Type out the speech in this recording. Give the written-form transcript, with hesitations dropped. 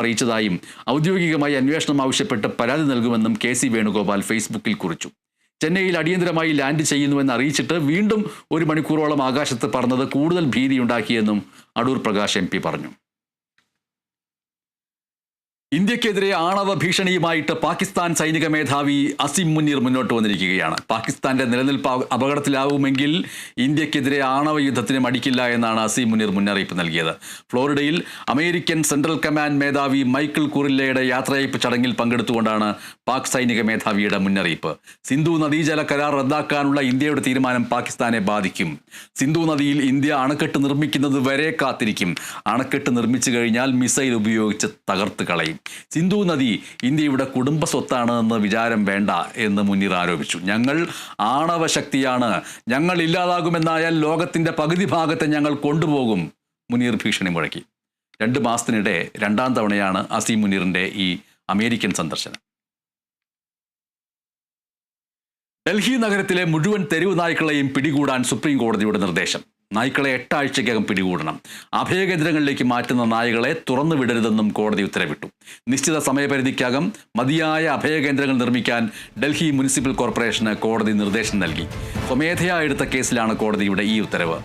അറിയിച്ചതായും ഔദ്യോഗികമായി അന്വേഷണം ആവശ്യപ്പെട്ട് പരാതി നൽകുമെന്നും കെ.സി. വേണുഗോപാൽ ഫേസ്ബുക്കിൽ കുറിച്ചു. ചെന്നൈയിൽ അടിയന്തരമായി ലാൻഡ് ചെയ്യുന്നുവെന്ന് അറിയിച്ചിട്ട് വീണ്ടും 1 മണിക്കൂറോളം ആകാശത്ത് പറന്നത് കൂടുതൽ ഭീതിയുണ്ടാക്കിയെന്നും അടൂർ പ്രകാശ് MP പറഞ്ഞു. ഇന്ത്യക്കെതിരെ ആണവ ഭീഷണിയുമായിട്ട് പാകിസ്ഥാൻ സൈനിക മേധാവി അസിം മുനീർ മുന്നോട്ട് വന്നിരിക്കുകയാണ്. പാകിസ്ഥാന്റെ നിലനിൽപ്പ് അപകടത്തിലാവുമെങ്കിൽ ഇന്ത്യക്കെതിരെ ആണവ യുദ്ധത്തിന് മടിക്കില്ല എന്നാണ് അസിം മുനീർ മുന്നറിയിപ്പ് നൽകിയത്. ഫ്ലോറിഡയിൽ അമേരിക്കൻ സെൻട്രൽ കമാൻഡ് മേധാവി മൈക്കിൾ കുറില്ലയുടെ യാത്രയയപ്പ് ചടങ്ങിൽ പങ്കെടുത്തുകൊണ്ടാണ് പാക് സൈനിക മേധാവിയുടെ മുന്നറിയിപ്പ്. സിന്ധു നദീജല കരാർ റദ്ദാക്കാനുള്ള ഇന്ത്യയുടെ തീരുമാനം പാകിസ്ഥാനെ ബാധിക്കും. സിന്ധു നദിയിൽ ഇന്ത്യ അണക്കെട്ട് നിർമ്മിക്കുന്നത് വരെ കാത്തിരിക്കും. അണക്കെട്ട് നിർമ്മിച്ചു കഴിഞ്ഞാൽ മിസൈൽ ഉപയോഗിച്ച് തകർത്ത് കളയും. സിന്ധു നദി ഇന്ത്യയുടെ കുടുംബ സ്വത്താണ് എന്ന വിചാരം വേണ്ട എന്ന് മുനീർ ആരോപിച്ചു. ഞങ്ങൾ ആണവ ശക്തിയാണ്, ഞങ്ങൾ ഇല്ലാതാകുമെന്നായാൽ ലോകത്തിന്റെ പകുതി ഭാഗത്തെ ഞങ്ങൾ കൊണ്ടുപോകും, മുനീർ ഭീഷണി മുഴക്കി. 2 മാസത്തിനിടെ 2ാം തവണയാണ് അസീം മുനീറിന്റെ ഈ അമേരിക്കൻ സന്ദർശനം. ഡൽഹി നഗരത്തിലെ മുഴുവൻ തെരുവ് നായ്ക്കളെയും പിടികൂടാൻ സുപ്രീം കോടതിയുടെ നിർദ്ദേശം. നായ്ക്കളെ 8 ആഴ്ചയ്ക്കകം പിടികൂടണം. അഭയകേന്ദ്രങ്ങളിലേക്ക് മാറ്റുന്ന നായകളെ തുറന്നു വിടരുതെന്നും കോടതി ഉത്തരവിട്ടു. നിശ്ചിത സമയപരിധിക്കകം മതിയായ അഭയകേന്ദ്രങ്ങൾ നിർമ്മിക്കാൻ ഡൽഹി മുനിസിപ്പൽ കോർപ്പറേഷന് കോടതി നിർദ്ദേശം നൽകി. സ്വമേധയാ എടുത്ത കേസിലാണ് കോടതിയുടെ ഈ ഉത്തരവ്.